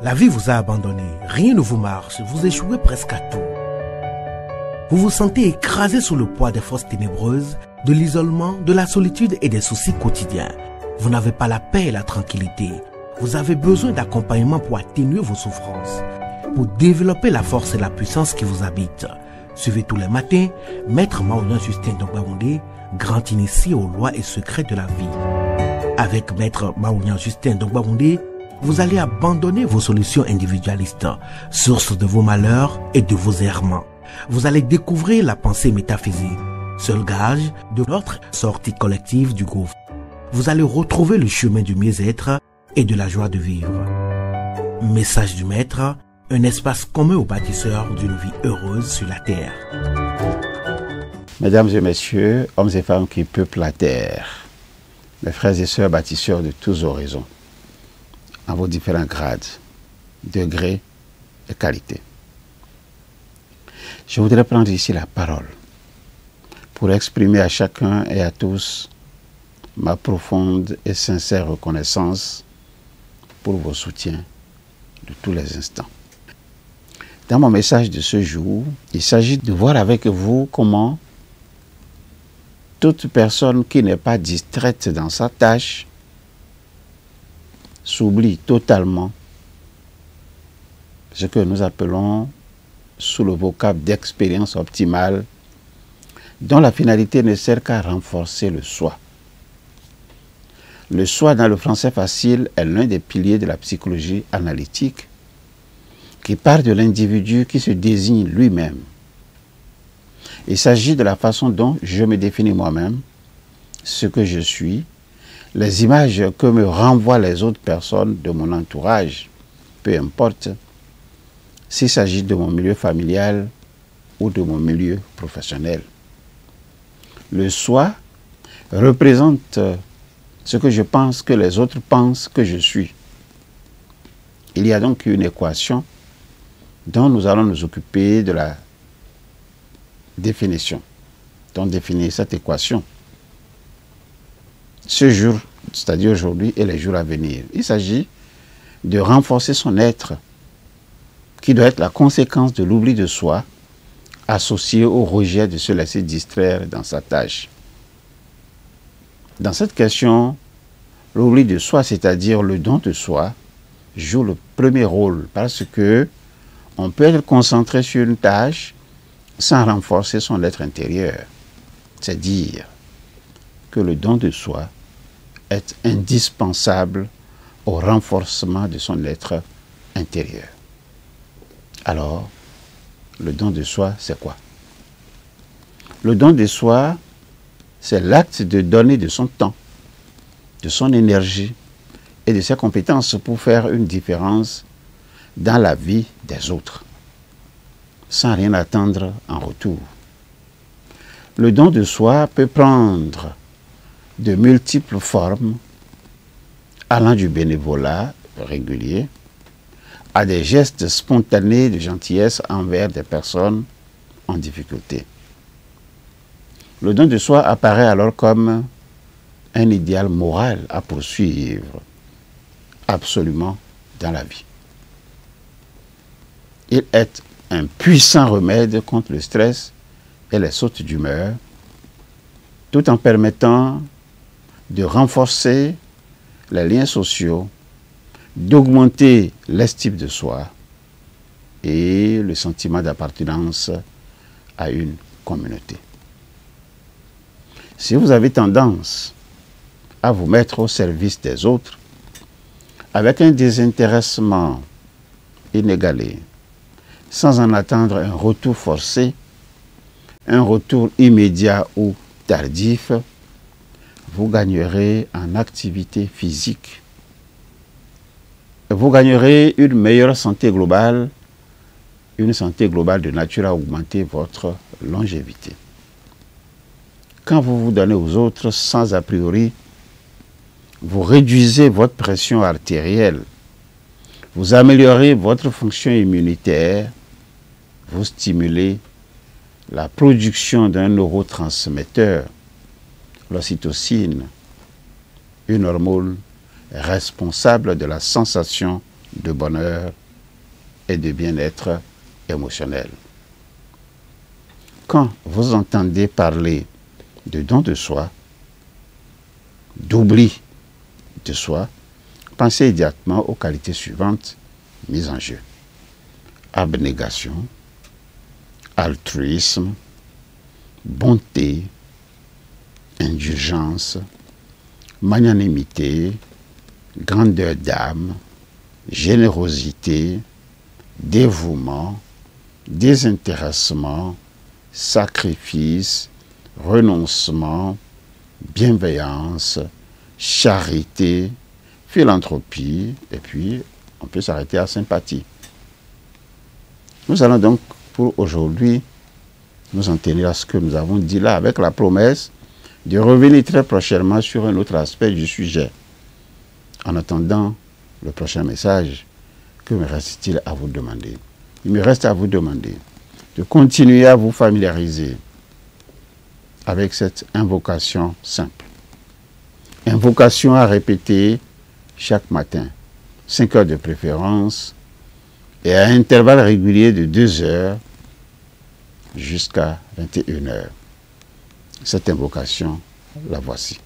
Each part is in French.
La vie vous a abandonné, rien ne vous marche, vous échouez presque à tout. Vous vous sentez écrasé sous le poids des forces ténébreuses, de l'isolement, de la solitude et des soucis quotidiens. Vous n'avez pas la paix et la tranquillité. Vous avez besoin d'accompagnement pour atténuer vos souffrances, pour développer la force et la puissance qui vous habitent. Suivez tous les matins Maître Maoulian Justin Dongbaoundé, grand initié aux lois et secrets de la vie. Avec Maître Maoulian Justin Dongbaoundé, vous allez abandonner vos solutions individualistes, source de vos malheurs et de vos errements. Vous allez découvrir la pensée métaphysique, seul gage de notre sortie collective du gouffre. Vous allez retrouver le chemin du mieux-être et de la joie de vivre. Message du Maître, un espace commun aux bâtisseurs d'une vie heureuse sur la terre. Mesdames et messieurs, hommes et femmes qui peuplent la terre, mes frères et sœurs bâtisseurs de tous horizons, en vos différents grades, degrés et qualités. Je voudrais prendre ici la parole pour exprimer à chacun et à tous ma profonde et sincère reconnaissance pour vos soutiens de tous les instants. Dans mon message de ce jour, il s'agit de voir avec vous comment toute personne qui n'est pas distraite dans sa tâche s'oublie totalement ce que nous appelons sous le vocable d'expérience optimale, dont la finalité ne sert qu'à renforcer le soi. Le soi dans le français facile est l'un des piliers de la psychologie analytique qui part de l'individu qui se désigne lui-même. Il s'agit de la façon dont je me définis moi-même, ce que je suis, les images que me renvoient les autres personnes de mon entourage, peu importe s'il s'agit de mon milieu familial ou de mon milieu professionnel. Le soi représente ce que je pense que les autres pensent que je suis. Il y a donc une équation dont nous allons nous occuper de la définition. Donc définir cette équation. Ce jour, c'est-à-dire aujourd'hui et les jours à venir. Il s'agit de renforcer son être, qui doit être la conséquence de l'oubli de soi, associé au rejet de se laisser distraire dans sa tâche. Dans cette question, l'oubli de soi, c'est-à-dire le don de soi, joue le premier rôle parce que on peut être concentré sur une tâche sans renforcer son être intérieur. C'est dire que le don de soi est indispensable au renforcement de son être intérieur. Alors, le don de soi, c'est quoi? Le don de soi, c'est l'acte de donner de son temps, de son énergie et de ses compétences pour faire une différence dans la vie des autres, sans rien attendre en retour. Le don de soi peut prendre de multiples formes, allant du bénévolat régulier à des gestes spontanés de gentillesse envers des personnes en difficulté. Le don de soi apparaît alors comme un idéal moral à poursuivre absolument dans la vie. Il est un puissant remède contre le stress et les sautes d'humeur, tout en permettant de renforcer les liens sociaux, d'augmenter l'estime de soi et le sentiment d'appartenance à une communauté. Si vous avez tendance à vous mettre au service des autres, avec un désintéressement inégalé, sans en attendre un retour forcé, un retour immédiat ou tardif, vous gagnerez en activité physique. Vous gagnerez une meilleure santé globale, une santé globale de nature à augmenter votre longévité. Quand vous vous donnez aux autres sans a priori, vous réduisez votre pression artérielle, vous améliorez votre fonction immunitaire, vous stimulez la production d'un neurotransmetteur, l'ocytocine, une hormone responsable de la sensation de bonheur et de bien-être émotionnel. Quand vous entendez parler de don de soi, d'oubli de soi, pensez immédiatement aux qualités suivantes mises en jeu. Abnégation, altruisme, bonté, indulgence, magnanimité, grandeur d'âme, générosité, dévouement, désintéressement, sacrifice, renoncement, bienveillance, charité, philanthropie, et puis on peut s'arrêter à sympathie. Nous allons donc pour aujourd'hui nous en tenir à ce que nous avons dit là, avec la promesse de revenir très prochainement sur un autre aspect du sujet. En attendant le prochain message, que me reste-t-il à vous demander? Il me reste à vous demander de continuer à vous familiariser avec cette invocation simple. Invocation à répéter chaque matin, 5 heures de préférence, et à intervalles réguliers de 2 heures jusqu'à 21 heures. Cette invocation, la voici.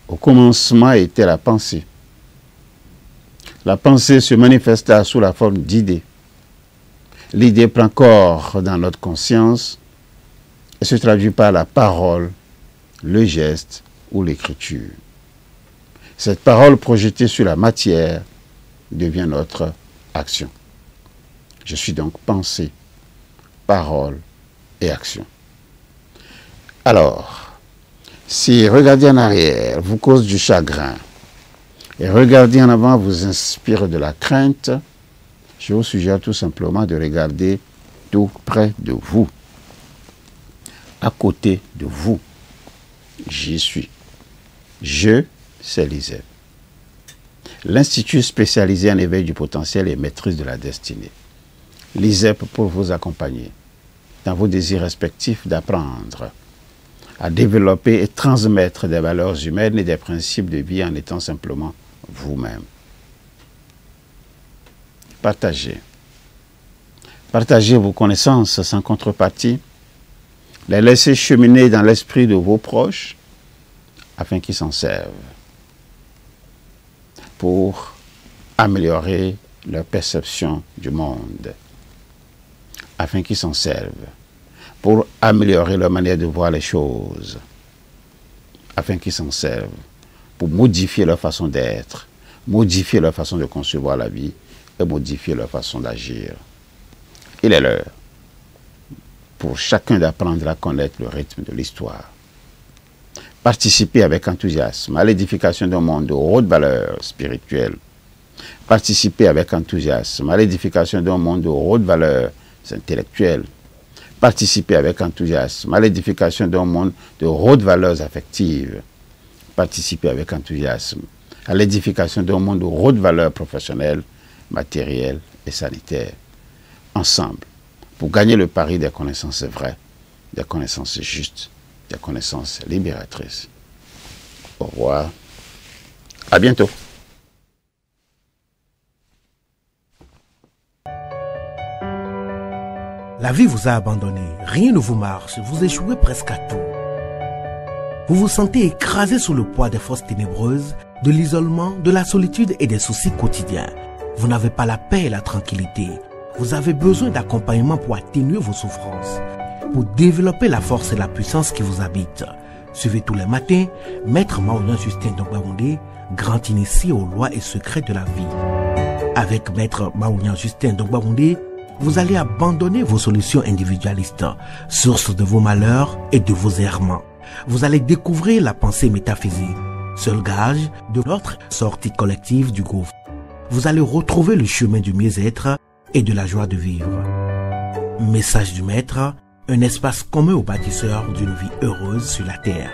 Au commencement était la pensée. La pensée se manifesta sous la forme d'idées. L'idée prend corps dans notre conscience et se traduit par la parole, le geste ou l'écriture. Cette parole projetée sur la matière devient notre action. Je suis donc pensée, parole et action. Alors, si regarder en arrière vous cause du chagrin et regarder en avant vous inspire de la crainte, je vous suggère tout simplement de regarder tout près de vous, à côté de vous. J'y suis. Je, c'est l'ISEP, l'Institut spécialisé en éveil du potentiel et maîtrise de la destinée. L'ISEP pour vous accompagner dans vos désirs respectifs d'apprendre à développer et transmettre des valeurs humaines et des principes de vie en étant simplement vous-même. Partagez. Partagez vos connaissances sans contrepartie. Les laissez cheminer dans l'esprit de vos proches afin qu'ils s'en servent pour améliorer leur perception du monde, afin qu'ils s'en servent pour améliorer leur manière de voir les choses, afin qu'ils s'en servent pour modifier leur façon d'être, modifier leur façon de concevoir la vie et modifier leur façon d'agir. Il est l'heure pour chacun d'apprendre à connaître le rythme de l'histoire. Participez avec enthousiasme à l'édification d'un monde de haute valeur spirituelle. Participez avec enthousiasme à l'édification d'un monde de haute valeur intellectuelle. Participez avec enthousiasme à l'édification d'un monde de hautes valeurs affectives. Participez avec enthousiasme à l'édification d'un monde de hautes valeurs professionnelles, matérielles et sanitaires. Ensemble, pour gagner le pari des connaissances vraies, des connaissances justes, des connaissances libératrices. Au revoir. À bientôt. La vie vous a abandonné, rien ne vous marche, vous échouez presque à tout. Vous vous sentez écrasé sous le poids des forces ténébreuses, de l'isolement, de la solitude et des soucis quotidiens. Vous n'avez pas la paix et la tranquillité. Vous avez besoin d'accompagnement pour atténuer vos souffrances, pour développer la force et la puissance qui vous habitent. Suivez tous les matins Maître Maouyan Justin Dongbaoundé, grand initié aux lois et secrets de la vie. Avec Maître Maouyan Justin Dongbaoundé, vous allez abandonner vos solutions individualistes, source de vos malheurs et de vos errements. Vous allez découvrir la pensée métaphysique, seul gage de notre sortie collective du gouffre. Vous allez retrouver le chemin du mieux-être et de la joie de vivre. Message du Maître, un espace commun aux bâtisseurs d'une vie heureuse sur la terre.